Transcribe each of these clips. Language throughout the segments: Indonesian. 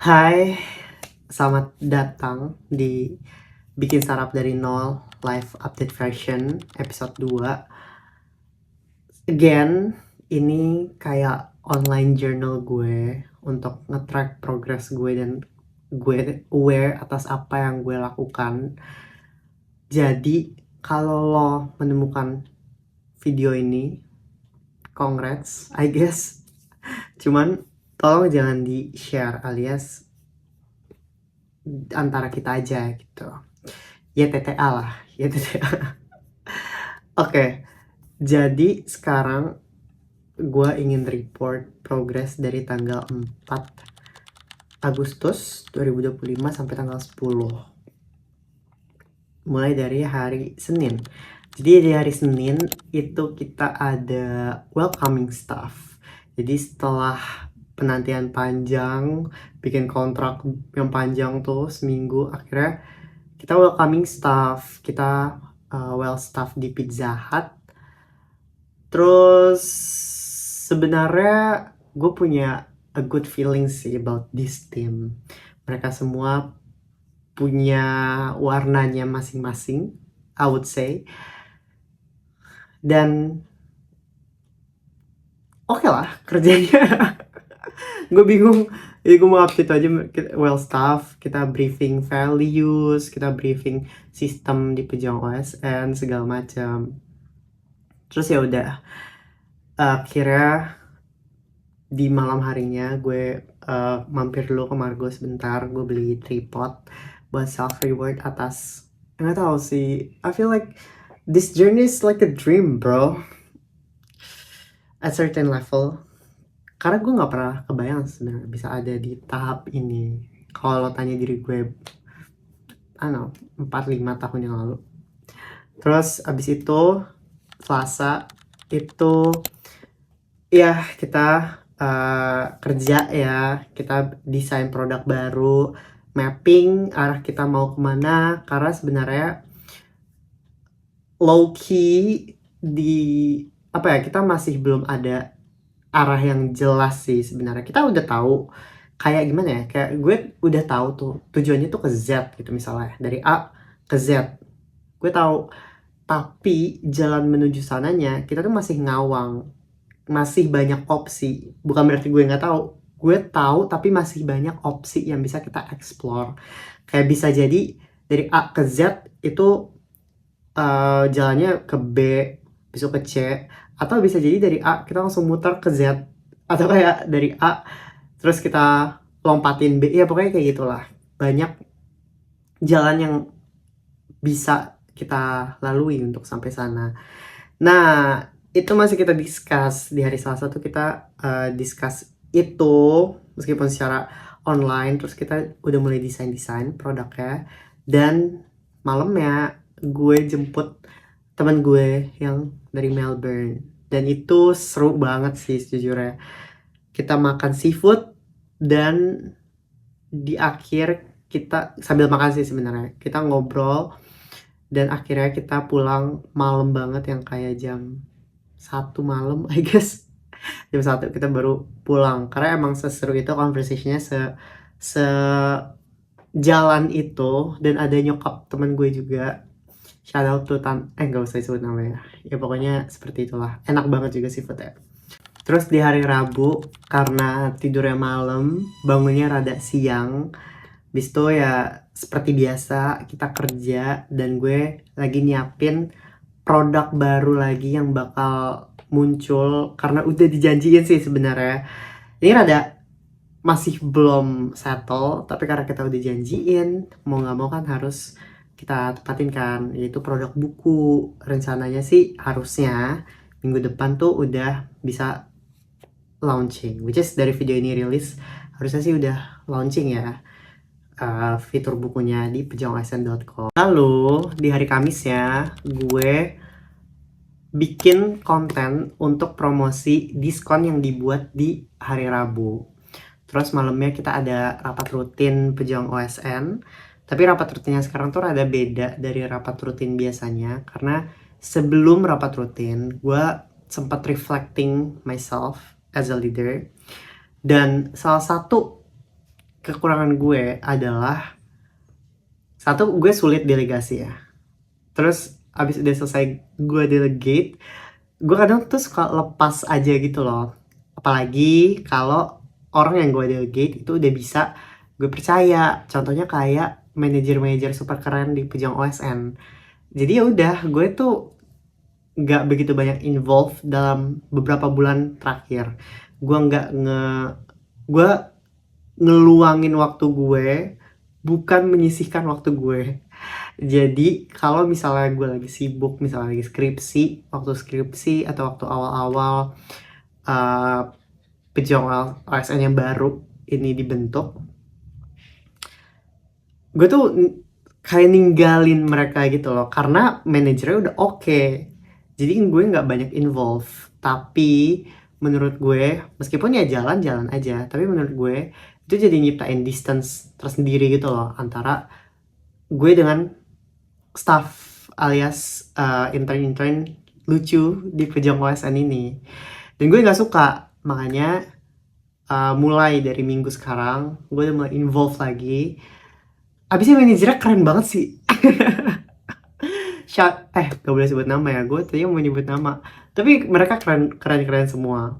Hai, selamat datang di Bikin Startup dari Nol Live Update Version episode 2. Again, ini kayak online journal gue untuk nge-track progress gue dan gue aware atas apa yang gue lakukan. Jadi, kalau lo menemukan video ini, congrats, I guess. Cuman, tolong jangan di-share alias antara kita aja gitu. Ya TTA lah, ya TTA. Oke, jadi sekarang gue ingin report progress dari tanggal 4 Agustus 2025 sampai tanggal 10. Mulai dari hari Senin. Jadi di hari Senin itu kita ada welcoming staff. Jadi setelah penantian panjang, bikin kontrak yang panjang tuh seminggu, akhirnya kita welcoming staff. Kita well staff di Pizza Hut. Terus sebenarnya gue punya a good feeling sih about this team. Mereka semua punya warnanya masing-masing, I would say. Dan oke lah kerjanya. Gue bingung. Jadi gue mau update aja well staff, kita briefing values, kita briefing sistem di Pejuang OSN segala macam. Terus ya udah, akhirnya di malam harinya gue mampir dulu ke Margo sebentar. Gue beli tripod buat self reward atas, nggak tahu sih, I feel like this journey is like a dream bro at certain level, karena gue nggak pernah kebayang sebenarnya bisa ada di tahap ini. Kalau lo tanya diri gue, I don't know, 4-5 tahun yang lalu. Terus abis itu Selasa itu ya kita kerja ya, kita desain produk baru, mapping arah kita mau kemana, karena sebenarnya low key di apa ya, kita masih belum ada arah yang jelas sih sebenarnya. Kita udah tahu kayak gimana ya, kayak gue udah tahu tuh tujuannya tuh ke Z gitu, misalnya dari A ke Z gue tahu, tapi jalan menuju sananya kita tuh masih ngawang, masih banyak opsi. Bukan berarti gue nggak tahu, gue tahu tapi masih banyak opsi yang bisa kita explore. Kayak bisa jadi dari A ke Z itu jalannya ke B, besok ke C, atau bisa jadi dari A kita langsung muter ke Z, atau kayak dari A terus kita lompatin B. Ya pokoknya kayak gitulah, banyak jalan yang bisa kita lalui untuk sampai sana. Nah, itu masih kita discuss di hari Selasa tuh, kita discuss itu meskipun secara online. Terus kita udah mulai desain produknya, dan malamnya gue jemput teman gue yang dari Melbourne, dan itu seru banget sih sejujurnya. Kita makan seafood, dan di akhir kita sambil makan sih sebenarnya kita ngobrol, dan akhirnya kita pulang malam banget, yang kayak jam 1 malam I guess. Jam 1 kita baru pulang, karena emang seseru itu conversationnya, sejalan itu. Dan ada nyokap temen gue juga, shout out to nggak usah disebut namanya ya, pokoknya seperti itulah. Enak banget juga seafoodnya. Terus di hari Rabu, karena tidurnya malam, bangunnya rada siang, bis itu ya seperti biasa kita kerja, dan gue lagi nyiapin produk baru lagi yang bakal muncul, karena udah dijanjiin sih sebenarnya. Ini rada masih belum settle, tapi karena kita udah janjiin, mau nggak mau kan harus kita tepatin kan, yaitu produk buku. Rencananya sih harusnya minggu depan tuh udah bisa launching, which is dari video ini rilis harusnya sih udah launching ya, fitur bukunya di pejuangosn.com. Lalu di hari Kamisnya gue bikin konten untuk promosi diskon yang dibuat di hari Rabu. Terus malamnya kita ada rapat rutin Pejuang OSN. Tapi rapat rutinnya sekarang tuh rada beda dari rapat rutin biasanya, karena sebelum rapat rutin gue sempat reflecting myself as a leader. Dan salah satu kekurangan gue adalah satu, gue sulit delegasi ya. Terus abis udah selesai gue delegate, gue kadang tuh suka lepas aja gitu loh. Apalagi kalau orang yang gue delegate itu udah bisa gue percaya. Contohnya kayak manajer-manajer super keren di Pujang OSN. Jadi ya udah, gue tuh nggak begitu banyak involve dalam beberapa bulan terakhir. Gue nggak gue ngeluangin waktu gue, bukan menyisihkan waktu gue. Jadi kalau misalnya gue lagi sibuk, misalnya lagi skripsi, waktu skripsi atau waktu awal-awal uh, pejuang ASN yang baru ini dibentuk, gue tuh kayak ninggalin mereka gitu loh, karena manajernya udah oke. Jadi gue nggak banyak involve. Tapi menurut gue, meskipun ya jalan-jalan aja, tapi menurut gue itu jadi nyiptain distance tersendiri gitu loh antara gue dengan staff alias intern-intern lucu di Pejang OSN ini. Dan gue nggak suka, makanya mulai dari minggu sekarang gue udah mulai involve lagi. Abisnya manajernya keren banget sih. Gak boleh sebut nama ya, gue tadi mau nyebut nama, tapi mereka keren semua.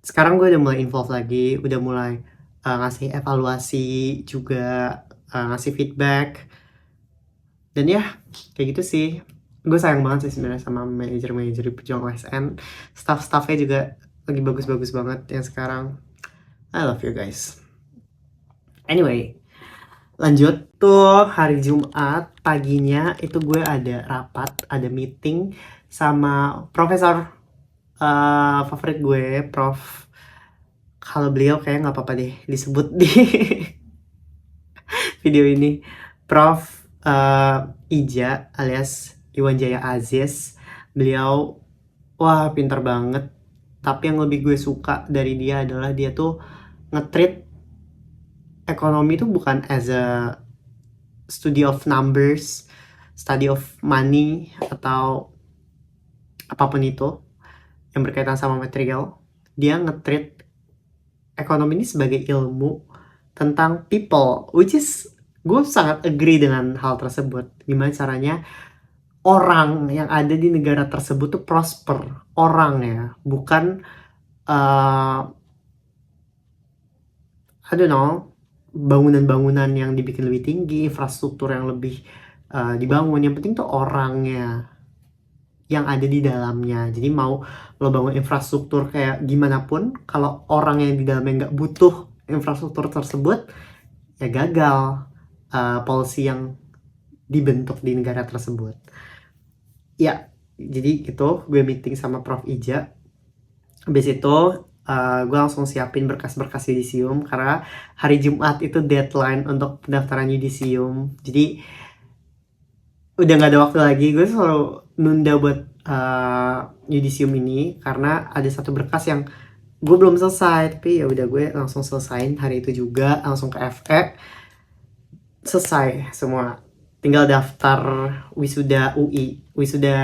Sekarang gue udah mulai involve lagi, udah mulai ngasih evaluasi juga, ngasih feedback. Dan ya kayak gitu sih. Gue sayang banget sih sebenarnya sama manajer-manajer di Pejuang OSN. Staff-staffnya juga lagi bagus-bagus banget yang sekarang. I love you guys. Anyway, lanjut tuh hari Jumat paginya itu gue ada rapat, ada meeting sama profesor favorit gue, Prof. Kalau beliau kayak nggak apa-apa deh disebut di video ini, Prof. Ija alias Iwan Jaya Aziz. Beliau wah pintar banget. Tapi yang lebih gue suka dari dia adalah dia tuh nge-treat ekonomi tuh bukan as a study of numbers, study of money, atau apapun itu yang berkaitan sama material. Dia nge-treat ekonomi ini sebagai ilmu tentang people, which is gue sangat agree dengan hal tersebut. Gimana caranya orang yang ada di negara tersebut tuh prosper, orang ya, bukan I don't know, bangunan-bangunan yang dibikin lebih tinggi, infrastruktur yang lebih dibangun. Yang penting tuh orangnya yang ada di dalamnya. Jadi mau lo bangun infrastruktur kayak gimana pun, kalau orang yang di dalamnya nggak butuh infrastruktur tersebut, ya gagal policy yang dibentuk di negara tersebut. Ya, jadi gitu, gue meeting sama Prof. Ija. Habis itu gue langsung siapin berkas-berkas yudisium karena hari Jumat itu deadline untuk pendaftaran yudisium. Jadi udah nggak ada waktu lagi. Gue selalu nunda buat yudisium ini karena ada satu berkas yang gue belum selesai. Tapi ya udah, gue langsung selesain hari itu juga, langsung ke FE. Selesai semua. Tinggal daftar wisuda UI, wisuda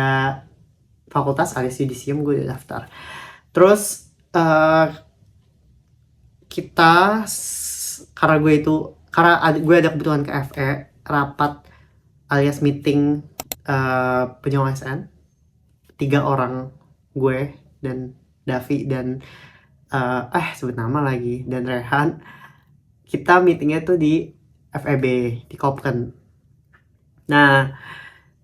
fakultas alias yudisium, gue udah daftar. Terus karena gue ada kebutuhan ke FE, rapat alias meeting Pejuang ASN, 3 orang, gue dan Davi dan sebut nama lagi, dan Rehan. Kita meetingnya tuh di FEB, di Kopken. Nah,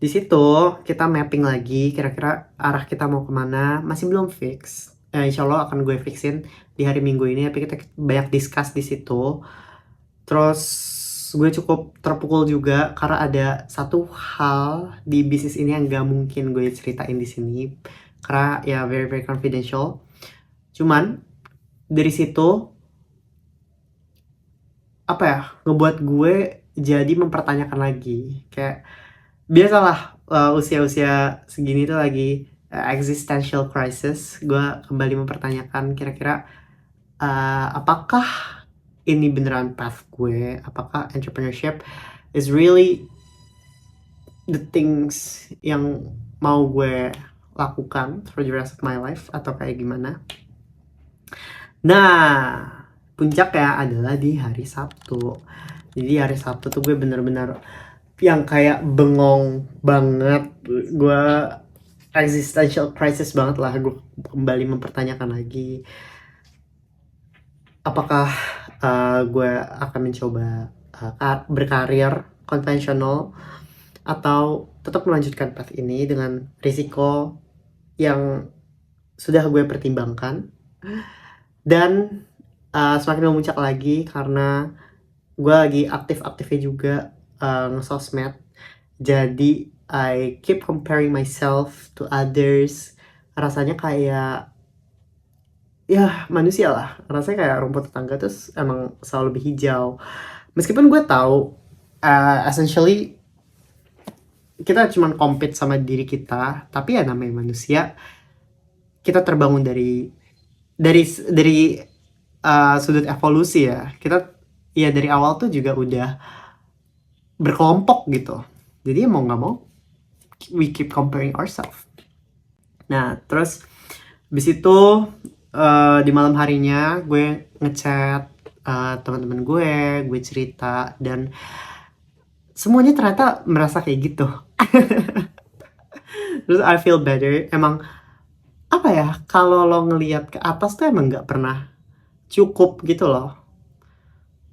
di situ kita mapping lagi kira-kira arah kita mau kemana. Masih belum fix. Insya Allah akan gue fixin di hari Minggu ini. Tapi kita banyak discuss di situ. Terus gue cukup terpukul juga karena ada satu hal di bisnis ini yang gak mungkin gue ceritain di sini karena ya very very confidential. Cuman dari situ ngebuat gue jadi mempertanyakan lagi. Kayak biasalah usia-usia segini tuh lagi existential crisis. Gue kembali mempertanyakan kira-kira apakah ini beneran path gue, apakah entrepreneurship is really the things yang mau gue lakukan for the rest of my life atau kayak gimana. Nah, puncaknya adalah di hari Sabtu. Jadi hari Sabtu tuh gue bener-bener yang kayak bengong banget, gue existential crisis banget lah. Gue kembali mempertanyakan lagi apakah gue akan mencoba berkarir konvensional atau tetap melanjutkan path ini dengan risiko yang sudah gue pertimbangkan. Dan semakin memuncak lagi karena gue lagi aktif-aktifnya juga nge-sosmed. Jadi I keep comparing myself to others. Rasanya kayak ya manusia lah, rasanya kayak rumput tetangga terus emang selalu lebih hijau. Meskipun gue tahu essentially kita cuma compete sama diri kita, tapi ya namanya manusia, kita terbangun dari sudut evolusi ya. Kita ya dari awal tuh juga udah berkelompok gitu. Jadi mau nggak mau we keep comparing ourselves. Nah terus habis itu di malam harinya gue ngechat teman-teman gue cerita, dan semuanya ternyata merasa kayak gitu. Terus I feel better. Emang apa ya, kalau lo ngelihat ke atas tuh emang nggak pernah cukup gitu loh.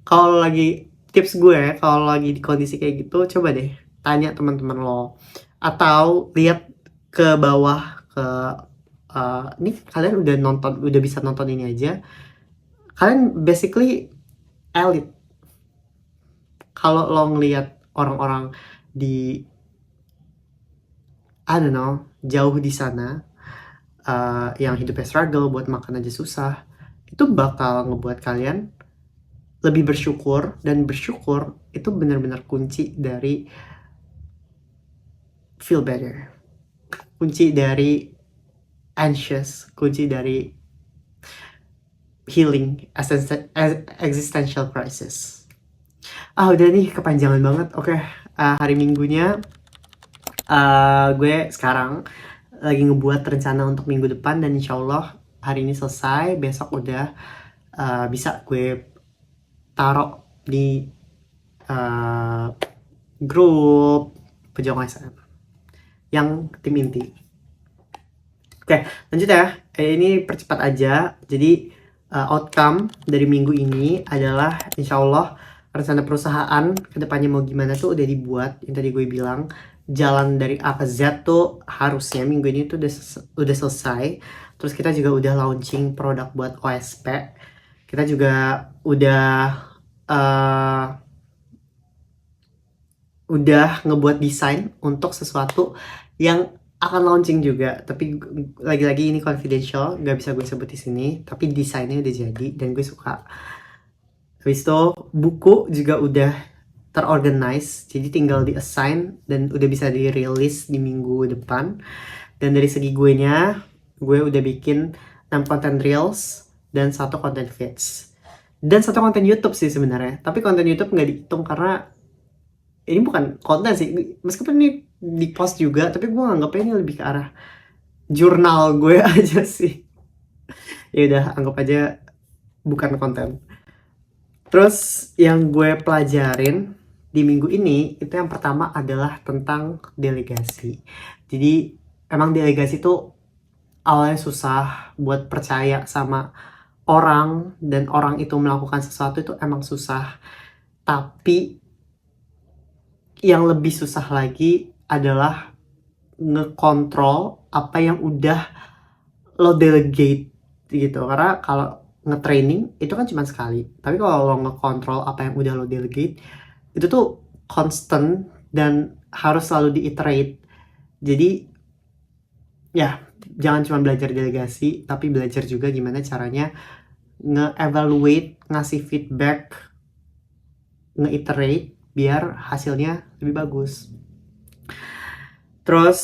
Kalau lagi tips gue, kalau lagi di kondisi kayak gitu, coba deh tanya teman-teman lo atau lihat ke bawah ke nih kalian udah bisa nonton ini aja, kalian basically elite. Kalau lo ngelihat orang-orang di I don't know jauh di sana yang hidupnya struggle, buat makan aja susah, itu bakal ngebuat kalian lebih bersyukur, dan bersyukur itu benar-benar kunci dari feel better, kunci dari anxious, kunci dari healing existential crisis. Udah nih kepanjangan banget. Oke, hari Minggunya gue sekarang lagi ngebuat rencana untuk minggu depan, dan insya Allah hari ini selesai, besok udah bisa gue taruh di grup Pejuang SM yang tim inti. Oke, lanjut ya. Ini percepat aja. Jadi outcome dari minggu ini adalah insya Allah rencana perusahaan kedepannya mau gimana tuh udah dibuat. Yang tadi gue bilang, jalan dari A ke Z tuh harusnya minggu ini tuh udah selesai. Terus kita juga udah launching produk buat OSP. Kita juga udah ngebuat desain untuk sesuatu yang akan launching juga, tapi lagi-lagi ini confidential, gak bisa gue sebut di sini, tapi desainnya udah jadi dan gue suka. Habis itu buku juga udah terorganize, jadi tinggal di assign dan udah bisa dirilis di minggu depan. Dan dari segi gue udah bikin 6 konten reels dan 1 konten feeds dan 1 konten YouTube sih sebenarnya, tapi konten YouTube nggak dihitung karena ini bukan konten sih, meskipun ini di post juga, tapi gue nganggapnya ini lebih ke arah jurnal gue aja sih. Ya udah, anggap aja bukan konten. Terus yang gue pelajarin di minggu ini itu yang pertama adalah tentang delegasi. Jadi emang delegasi tuh awalnya susah, buat percaya sama orang dan orang itu melakukan sesuatu itu emang susah. Tapi yang lebih susah lagi adalah ngekontrol apa yang udah lo delegate gitu. Karena kalau nge-training itu kan cuma sekali, tapi kalau lo ngekontrol apa yang udah lo delegate itu tuh constant dan harus selalu diiterate. Jadi ya jangan cuma belajar delegasi, tapi belajar juga gimana caranya nge-evaluate, ngasih feedback, nge-iterate biar hasilnya lebih bagus. Terus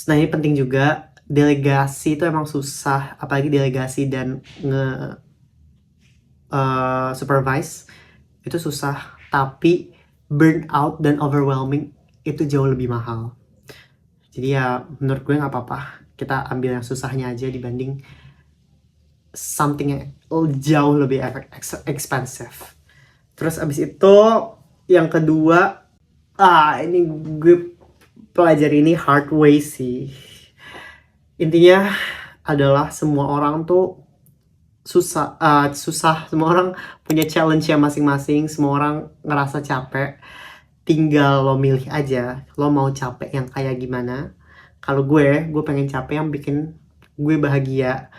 nah ini penting juga, delegasi itu emang susah, apalagi delegasi dan supervise itu susah, tapi burnout dan overwhelming itu jauh lebih mahal. Jadi ya menurut gue nggak apa-apa kita ambil yang susahnya aja dibanding something yang jauh lebih expensive. Terus abis itu yang kedua, ini gue pelajari ini hard way sih. Intinya adalah semua orang tuh susah, semua orang punya challenge-nya masing-masing, semua orang ngerasa capek. Tinggal lo milih aja, lo mau capek yang kayak gimana. Kalau gue pengen capek yang bikin gue bahagia.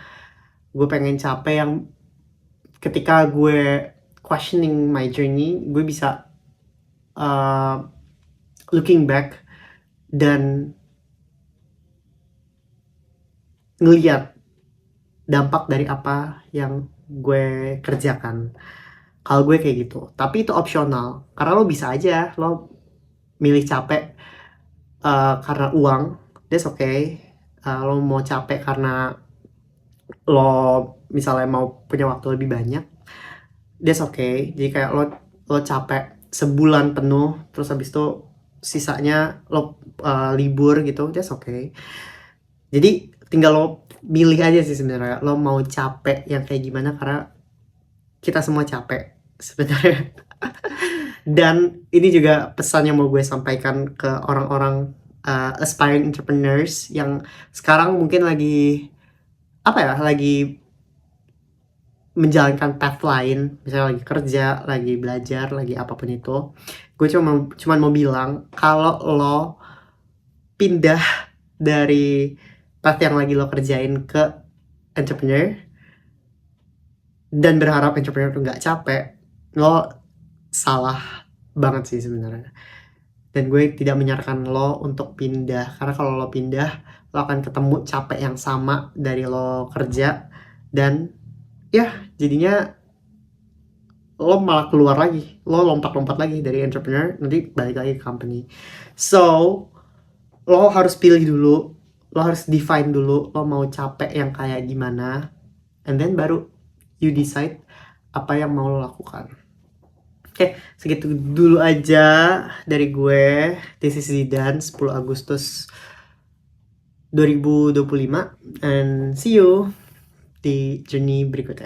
Gue pengen capek yang ketika gue questioning my journey, gue bisa looking back dan ngeliat dampak dari apa yang gue kerjakan. Kalau gue kayak gitu, tapi itu opsional karena lo bisa aja lo milih capek karena uang, that's okay. Lo mau capek karena lo misalnya mau punya waktu lebih banyak, that's okay. Jadi kayak lo capek sebulan penuh terus habis itu sisanya lo libur gitu, that's okay. Jadi tinggal lo milih aja sih sebenarnya lo mau capek yang kayak gimana, karena kita semua capek sebenarnya. Dan ini juga pesan yang mau gue sampaikan ke orang-orang aspiring entrepreneurs yang sekarang mungkin lagi lagi menjalankan path lain, misalnya lagi kerja, lagi belajar, lagi apapun itu. Gue cuma mau bilang kalau lo pindah dari path yang lagi lo kerjain ke entrepreneur dan berharap entrepreneur tuh nggak capek, lo salah banget sih sebenarnya. Dan gue tidak menyarankan lo untuk pindah, karena kalau lo pindah lo akan ketemu capek yang sama dari lo kerja, dan ya jadinya lo malah keluar lagi, lo lompat-lompat lagi dari entrepreneur nanti balik lagi ke company. So lo harus pilih dulu, lo harus define dulu lo mau capek yang kayak gimana, and then baru you decide apa yang mau lo lakukan. Oke, segitu dulu aja dari gue. This is Zidan, 10 Agustus 2025, and see you di journey berikutnya.